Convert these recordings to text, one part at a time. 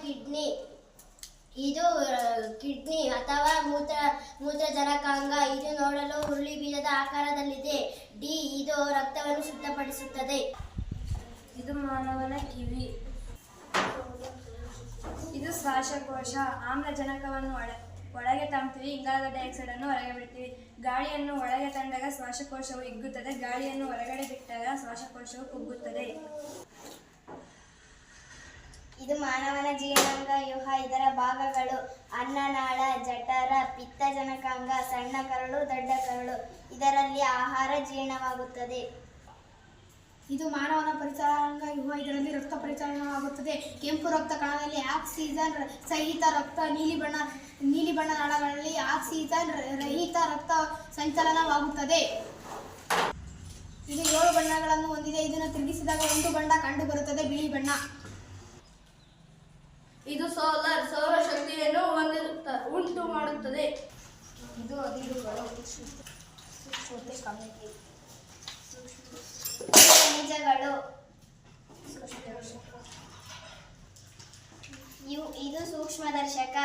Kidney. ಇದು kidney ಅಥವಾ ಮೂತ್ರಜನಕಾಂಗ. ಇದು ನೋಡಲು ಹುರುಳಿ ಬೀಜದ ಆಕಾರದಲ್ಲಿದೆ. ಡಿ. ಇದು ರಕ್ತವನ್ನು ಶುದ್ಧಪಡಿಸುತ್ತದೆ. ಇದು ಮಾನವನ ಕಿವಿ. ಇದು ಶ್ವಾಸಕೋಶ. ಆಮ್ಲಜನಕವನ್ನು ಒಳಗೆ ತಳ್ಳುತ್ತೀವಿ, ಇಂಗಾಲದ ಡೈಆಕ್ಸೈಡ್ ಅನ್ನು ಹೊರಗೆ ಬಿಡ್ತೀವಿ. ಗಾಳಿಯನ್ನು ಒಳಗೆ ತಂದಾಗ ಶ್ವಾಸಕೋಶವು ಹಿಗ್ಗುತ್ತದೆ, ಗಾಳಿಯನ್ನು ಹೊರಗಡೆ ಬಿಟ್ಟಾಗ ಶ್ವಾಸಕೋಶವು ಕುಗ್ಗುತ್ತದೆ. ಇದು ಮಾನವನ ಜೀರ್ಣಾಂಗ ವ್ಯೂಹ. ಇದರ ಭಾಗಗಳು ಅನ್ನನಾಳ, ಜಠರ, ಪಿತ್ತಜನಕಾಂಗ, ಸಣ್ಣ ಕರಳು, ದೊಡ್ಡ ಕರಳು. ಇದರಲ್ಲಿ ಆಹಾರ ಜೀರ್ಣವಾಗುತ್ತದೆ. ಇದು ಮಾನವನ ಪರಿಸರಾಂಗ ವ್ಯೂಹ. ಇದರಲ್ಲಿ ರಕ್ತ ಪರಿಚಲನವಾಗುತ್ತದೆ. ಕೆಂಪು ರಕ್ತ ಕಣದಲ್ಲಿ ಆಕ್ಸಿಜನ್ ಸಹಿತ ರಕ್ತ, ನೀಲಿ ಬಣ್ಣ ನಾಳಗಳಲ್ಲಿ ಆಕ್ಸಿಜನ್ ರಹಿತ ರಕ್ತ ಸಂಚಲನವಾಗುತ್ತದೆ. ಇದು 7 ಬಣ್ಣಗಳನ್ನು ಹೊಂದಿದೆ. ಇದನ್ನು ತಿರುಗಿಸಿದಾಗ ಒಂದು ಬಣ್ಣ ಕಂಡು ಬರುತ್ತದೆ, ಬಿಳಿ ಬಣ್ಣ. ಇದು ಸೌರಶಕ್ತಿಯನ್ನು ಉಂಟು ಮಾಡುತ್ತದೆ. ಇದು ಅದಿರುಗಳು. ಖನಿಜಗಳು. ಇದು ಸೂಕ್ಷ್ಮದರ್ಶಕ.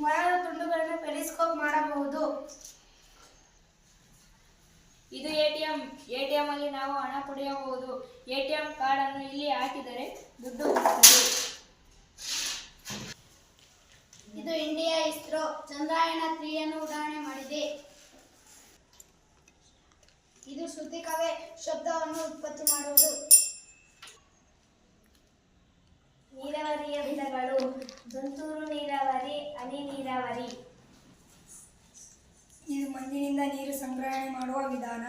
ಮರದ ತುಂಡುಗಳನ್ನು ಪೆರಿಸ್ಕೋಪ್ ಮಾಡಬಹುದು. ಇದು ಎಟಿಎಂ ಅಲ್ಲಿ ನಾವು ಹಣ ಪಡೆಯಬಹುದು. ಎಟಿಎಂ ಕಾರ್ಡ್ ಅನ್ನು ಇಲ್ಲಿ ಹಾಕಿದರೆ ದುಡ್ಡು ಬರುತ್ತದೆ. ಇದು ಇಂಡಿಯಾ ಇಸ್ರೋ ಚಂದ್ರಯಾನ 3 ಅನ್ನು ಉಡಾವಣೆ ಮಾಡಿದೆ. ಇದು ಶ್ರುತಿಕವೆ ಶಬ್ದವನ್ನು ಉತ್ಪತ್ತಿ ಮಾಡುವುದು. ನೀರಾವರಿಯ ವಿಧಗಳು: ತುಂತುರು ನೀರಾವರಿ, ಹನಿ ನೀರಾವರಿ. ಇದು ಮಣ್ಣಿನಿಂದ ನೀರು ಸಂಗ್ರಹಣೆ ಮಾಡುವ ವಿಧಾನ.